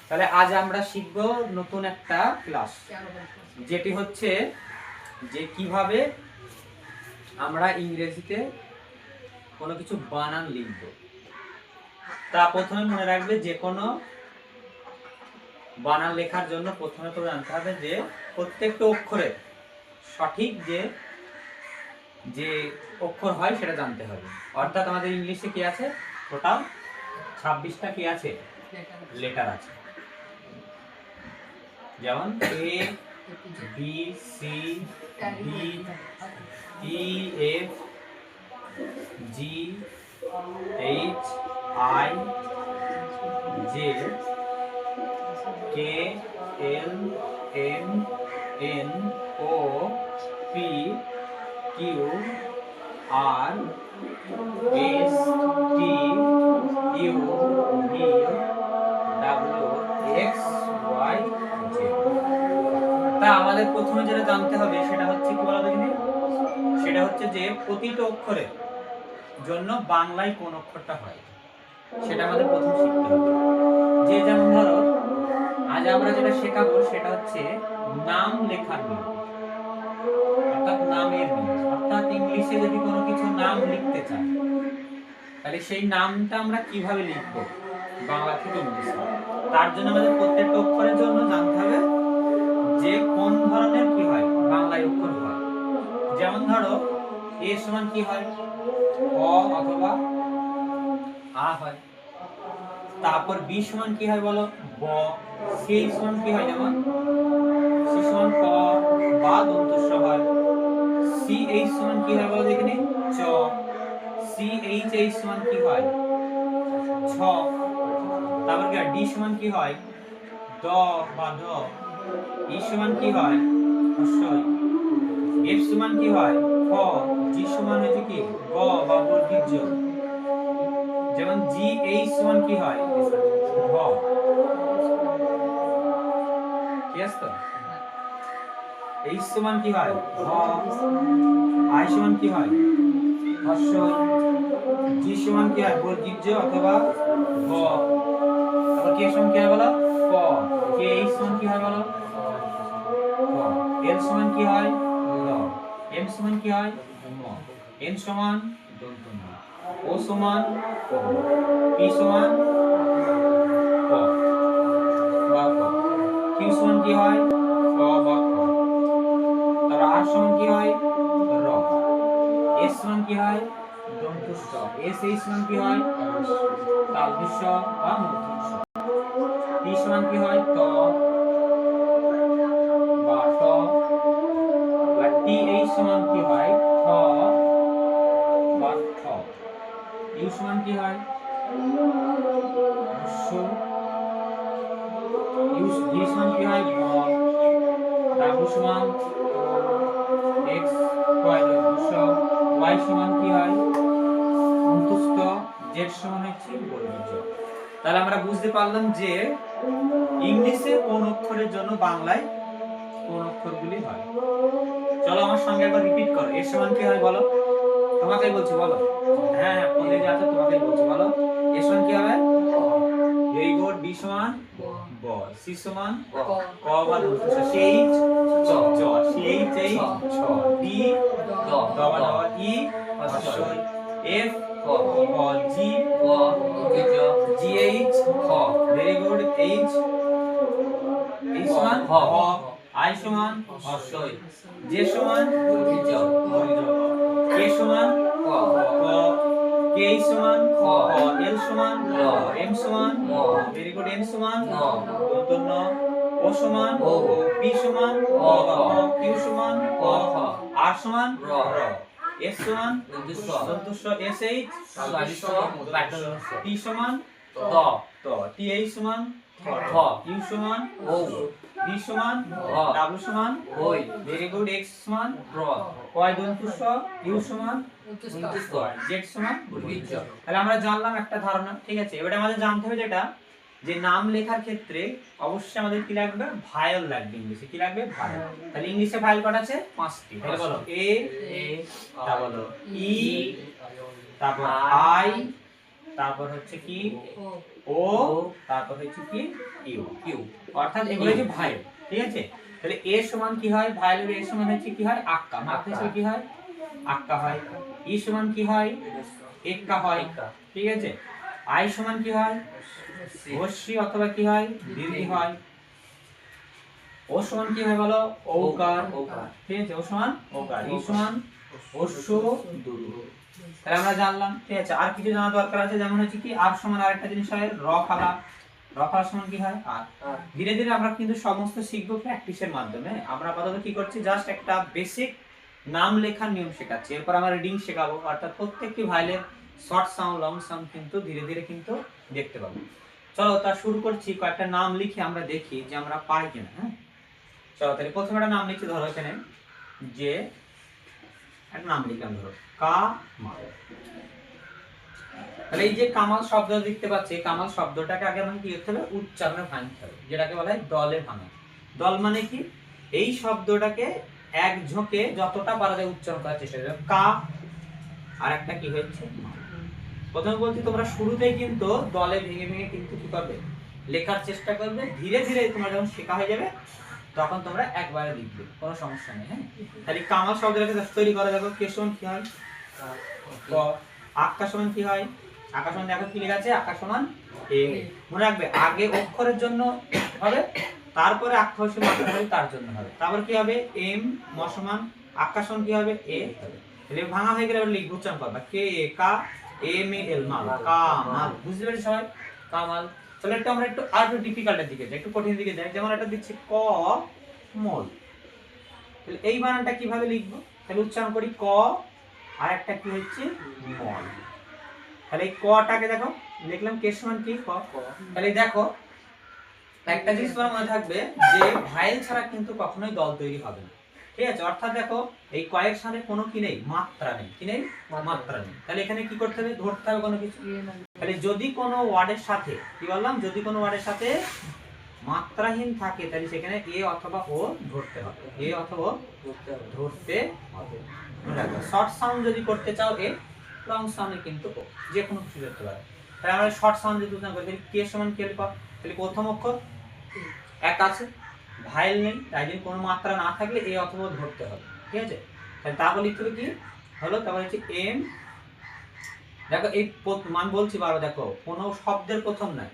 তাহলে আজ আমরা শিখব নতুন একটা ক্লাস, যেটি হচ্ছে যে কিভাবে আমরা ইংরেজিতে কোনো কিছু বানান লিখব। তা প্রথমে মনে রাখবে, যে কোনো বানান লেখার জন্য প্রথমে তো জানতে হবে যে প্রত্যেকটা অক্ষরের সঠিক যে অক্ষর হয় সেটা জানতে হবে। অর্থাৎ আমাদের ইংলিশে কি আছে, টোটাল 26টা কি আছে, লেটার আছে। যেমন A B C D E F G H I J K L M N O P Q R S T U V W X Y Z. তা আমাদের প্রথমে যেটা জানতে হবে সেটা হচ্ছে কি বলা দেখিনি, সেটা হচ্ছে যে প্রতিটা অক্ষরের জন্য বাংলায় কোন অক্ষরটা হয় সেটা আমাদের প্রথম শিখতে হবে। যে যেমন ধরো আজ আমরা যেটা শেখাবো সেটা হচ্ছে নাম লেখার নিয়ম, অর্থাৎ নামের নিয়ম। অর্থাৎ ইংলিশে যদি কোনো কিছু নাম লিখতে চাই তাহলে সেই নামটা আমরা কিভাবে লিখবো বাংলা থেকে ইংলিশে, তার জন্য আমাদের প্রত্যেকটা অক্ষরের জন্য জানতে হবে যে কোন ধরনের কি হয় বাংলায় অক্ষর হয়। যেমন ধরো এ সমান কি হয়, অ অথবা আ হয়। তারপর বি সমান কি হয় বলো, ব। সি সমান কি হয়, যেমন সি সমান ক বা দন্তস্ব হয়। সি এইচ সমান কি হয় বলো এখানে, চ। সি এইচ এইচ সমান কি হয়, ছ। তারপর কি ডি সমান কি হয়, দ বা দ। ই সমান কি হয়, হ্রস্বই। এফ সমান কি হয়, ফ। জি সমান হচ্ছে কি, গ বা বর্গীয় জ। যেমন জি এইচ সমান কি হয়, ঘ। ঠিক আছে তো? এইচ সমান কি হয়, ঘ। আই সমান কি হয়, হ্রস্বই। জি সমান কি হয়, বর্গীয় জ অথবা গ। তারপর কে সমান কি হয় বলো, ক। কে এইচ সমান কি হয় বলো, ক। এল সমান কি হয়, ল। এম সমান কি হয়, ম। এন সমান দন্ত ন। ও সমান ক। পি সমান ক বা ক। কিউ সমান কি হয়, ক বা খ। তারপর আর সমান কি হয়, র। এস সমান কি হয়, দন্ত স। এস এইচ সমান কি হয়, তালব্য বা মূর্ধন্য ষ। টি সমান কি হয়, ত বা ট। আর টি এইচ সমান কি হয়, থ বা ঠ। ইউ সমান কি হয়, হ্রস্ব। ইউ ভি সমান কি হয়, ভ। ডাব্লিউ সমান এক্স ওয়াই দন্তস্ব। ওয়াই সমান কি হয়, অন্তস্থ। জেড সমান হচ্ছে বর্গীয় জ। তাহলে আমরা বুঝতে পারলাম যে ইংলিশে কোন অক্ষরের জন্য বাংলায় কোন অক্ষরগুলি হয়। চলো আমার সঙ্গে একবার রিপিট করো। এর সমান কি হয় বলো, তোমাকেই বলছি বলো। হ্যাঁ হ্যাঁ, ফোনে যে আছে তোমাকেই বলছি বলো। এর সমান কি হবে, ভেরি গুড। বি সমান ব। সি সমান ক বা দন্ত স। সি এইচ চ চ। সি এইচ এই ছ। ডি দ দ বা দ। ই হ্রস্বই। এফ ক। জি গ। জি এইচ খ। Very good. এইচ সমান হ। আই সমান হ্রস্বই। জে সমান বর্গীয় জ। কে সমান ক। কে সমান খ। এল সমান ল। এম সমান ম। Very good. এন সমান ন। দন্ত ন। ও সমান ও। পি সমান ক বা খ। কিউ সমান ক খ। আর সমান র। এস সমান দন্তস্ব। এস এইচ টি সমান ত। টি এইচ সমান থ। ইউ সমান ও। ভি সমান ডাব্লিউ সমান হই। Very good. এক্স সমান র। ওয়াই দন্তস্ব। ইউ সমান অন্তস্থ। জেড সমান বর্গীয় জ। তাহলে আমরা জানলাম একটা ধারণা, ঠিক আছে। এবারে আমাদের জানতে হবে যেটা, যে নাম লেখার ক্ষেত্রে অবশ্যই আমাদের কি লাগবে, ভায়েল লাগবে। ইংলিশে কি লাগবে, ভায়েল। তাহলে ইংলিশে ভায়েল কটা আছে, 5টি। তাহলে বলো এ, তারপর বলো ই, তারপর আই, তারপর হচ্ছে কি ও, তারপর হচ্ছে কি ইউ কিউ, অর্থাৎ এগুলো হচ্ছে ভাইল। ঠিক আছে, তাহলে এ সমান কি হয়, ভাইলের এ সমান হচ্ছে কি হয় আক্কা, মাত্রা হিসেবে কি হয় আক্কা হয়। ই সমান কি হয় এক্কা হয়। ঠিক আছে, আই সমান কি হয় হস্যি অথবা কি হয় দীর্ঘ হয়। ও সমান কি হয় বলো ঔকার। ঠিক আছে, ও সমান ঔকার। ই সমান অশ্ব দুরু। তাহলে আমরা জানলাম। ঠিক আছে, আর কিছু জানা দরকার আছে, যেমন হচ্ছে কি আর সমান আরেকটা জিনিস হয় র ফালা। র ফালা সমান কি হয় আর। ধীরে ধীরে আমরা কিন্তু সমস্ত শিখবো প্র্যাকটিসের মাধ্যমে। আমরা আপাতত কি করছি, জাস্ট একটা বেসিক নাম লেখার নিয়ম শেখাচ্ছি, এরপর আমরা রিডিং শেখাবো, অর্থাৎ প্রত্যেকটি ভাইলের শর্ট সাউন্ড লং সাউন্ড কিন্তু ধীরে ধীরে কিন্তু দেখতে পাবো। চলো তা শুরু করছি, কয়েকটা নাম লিখে আমরা দেখি যে আমরা পারি কিনা। হ্যাঁ, চলো তাহলে প্রথমে একটা নাম লিখছি, ধরো এখানে যে একটা নাম লিখলাম, ধরো কামাল। তাহলে এই যে কামাল শব্দ দেখতে পাচ্ছি, কামাল শব্দটাকে আগে আমাকে কি করতে হবে, উচ্চারণে ভাঙতে হবে, যেটাকে বলা হয় দলে ভাঙা। দল মানে কি, এই শব্দটাকে এক ঝোঁকে যতটা পারা যায় উচ্চারণ করার চেষ্টা করবে। কা আর একটা কি হচ্ছে, প্রথমে বলছি তোমরা শুরুতেই কিন্তু দলে ভেঙে ভেঙে কিন্তু কি করবে, লেখার চেষ্টা করবে। ধীরে ধীরে তোমরা যখন শেখা হয়ে যাবে তখন তোমরা একবারে লিখবে, কোনো সমস্যা নেই। হ্যাঁ, তাহলে কামাল শব্দটাকে তৈরি করা, দেখো কে সমান কি হয় ক, আক্কা সমান কি হয় আকাশ সমান, দেখো কি লেখা আছে আকাশ সমান এ। মনে রাখবে আগে অক্ষরের জন্য হবে, তারপরে আক্কা সমান মাত্রা হবে তার জন্য হবে, তারপর কি হবে এম ম সমান আক্কা সমান কি হবে এ হবে। তাহলে ভাঙা হয়ে গেলে এবার লিখব, উচ্চারণ করবা কে কা এম এ এল মাল, কামাল। বুঝতে পেরেছ সবাই, কামাল। তাহলে একটু আমরা একটু আর একটু ডিফিকাল্টের দিকে যাই, একটু কঠিন দিকে যাই, যেমন এটা দিচ্ছি ক মল। তাহলে এই বানানটা কিভাবে লিখবো, তাহলে উচ্চারণ করি ক আর একটা কি হচ্ছে মল। তাহলে এই কটাকে দেখো লিখলাম কে সমান কি ক। তাহলে দেখো একটা জিনিস তোমার মনে থাকবে যে ভাইল ছাড়া কিন্তু কখনোই দল তৈরি হবে না। ঠিক আছে, অর্থাৎ দেখো এই কয়ের সাথে কোনো কি নেই, মাত্রা নেই। কি নেই, মাত্রা নেই। তাহলে এখানে কি করতে হবে, ধরতে হবে কোনো কিছু। তাহলে যদি কোনো ওয়ার্ডের সাথে কি বললাম, যদি কোনো ওয়ার্ডের সাথে মাত্রাহীন থাকে তাহলে সেখানে এ অথবা ও ধরতে হবে, এ অথবা ধরতে হবে। শর্ট সাউন্ড যদি করতে চাও এ, লং সাউন্ডে কিন্তু ও, যে কোনো কিছু করতে পারে। তাহলে আমরা শর্ট সাউন্ড যদি উচ্চারণ করি, তাহলে কে সমান কে লিখব, তাহলে প্রথম অক্ষর এক আছে, ভাইল নেই, তাই জন্য কোনো মাত্রা না থাকলে এ অথবা ধরতে হবে। ঠিক আছে, তাহলে তারপর লিখতে হবে কি হলো, তারপর হচ্ছে এম। দেখো এই মান বলছি বারো, দেখো কোনো শব্দের প্রথম নাই,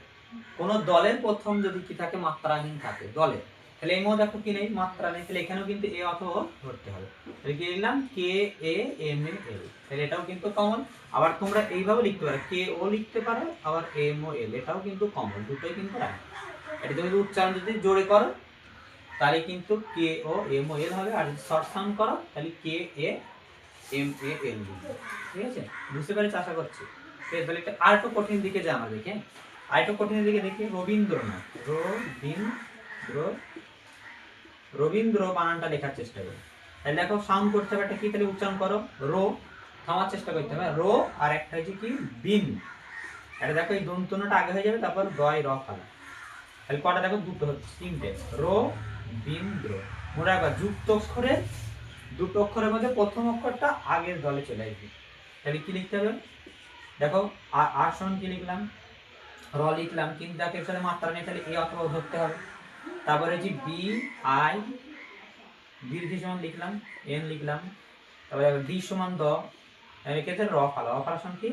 কোন দলের প্রথম যদি কি থাকে মাত্রাহীন থাকে দলে, তাহলে এই মধ্যে দেখো কি নেই, মাত্রা নেই, তাহলে এখানেও কিন্তু এ অথবা ধরতে হবে। তাহলে কি লিখলাম কে এ এম এ এল, তাহলে এটাও কিন্তু কমন। আবার তোমরা এইভাবে লিখতে পারো, কে ও লিখতে পারো, আবার এম ও এল, এটাও কিন্তু কমন, দুটোই কিন্তু রাইট। এটা তুমি উচ্চারণ যদি জোরে করো তাহলে কিন্তু কে ও এম ও এল হবে, আর যদি শর্ট সাউন্ড করো তাহলে কে এ এম এ এল। ঠিক আছে, বুঝতে পেরেছ আশা করছি। তাহলে একটা আর একটু কঠিন দিকে যায় আমাদের, হ্যাঁ আরেকটু কঠিন দিকে দেখি, রবীন্দ্রনাথ। রবীন্দ্র বানানটা লেখার চেষ্টা করি। তাহলে দেখো সাউন্ড করতে হবে একটা কি, তাহলে উচ্চারণ করো রো, থামার চেষ্টা করতে হবে রো, আর একটা হচ্ছে কি বিন। এটা দেখো এই দন্তনটা আগে হয়ে যাবে, তারপর গয় র ফালা। তাহলে কটা দেখো, দুটো হচ্ছে, তিনটে, রো বিন্দ্র। মনে রাখবা যুক্ত অক্ষরে দুটো অক্ষরের মধ্যে প্রথম অক্ষরটা আগের দলে চলে আসবে। তাহলে কি লিখতে হবে, দেখো আর সমান কি লিখলাম র লিখলাম, কিন্তু দেখো এখানে মাত্রা নেই, তাহলে এ অথবা ধরতে হবে। তারপরে হচ্ছে বি আই, দীর্ঘ সমান লিখলাম, এন লিখলাম, তারপরে ডি সমান দ, এক্ষেত্রে র ফালা, র ফালা সমান কি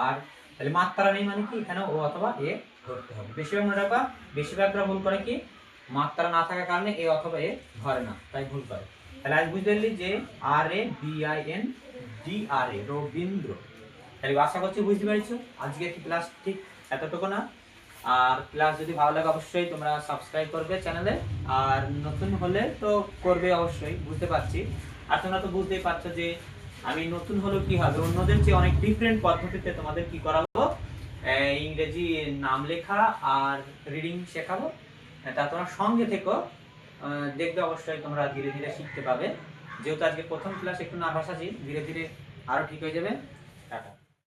আর। তাহলে মাত্রা নেই মানে কি এখানে ও অথবা এ ধরতে হবে। বেশিরভাগ মনে রাখবা, বেশিরভাগরা ভুল করে কি, মাত্রা না থাকার কারণে এ অথবা এ ধরে না, তাই ভুল করে। তাহলে আজ বুঝতে পারলি যে আর A B I N D আর এ, রবীন্দ্র। তাহলে আশা করছি বুঝতে পেরেছো। আজকে ক্লাস ঠিক এতটুকু না, আর ক্লাস যদি ভালো লাগে অবশ্যই তোমরা সাবস্ক্রাইব করবে চ্যানেলে, আর নতুন হলে তো করবে অবশ্যই, বুঝতে পারছি। আর তোমরা তো বুঝতেই পারছো যে আমি নতুন হলেও কি হবে, অন্যদের চেয়ে অনেক ডিফারেন্ট পদ্ধতিতে তোমাদের কি করাবো, ইংরেজি নাম লেখা আর রিডিং শেখাবো। তা তোমরা সঙ্গে থেকো, দেখবে অবশ্যই তোমরা ধীরে ধীরে শিখতে পাবে। যেহেতু আজকে প্রথম ক্লাস একটু নার্ভাস আছি, ধীরে ধীরে আরো ঠিক হয়ে যাবে। টাটা।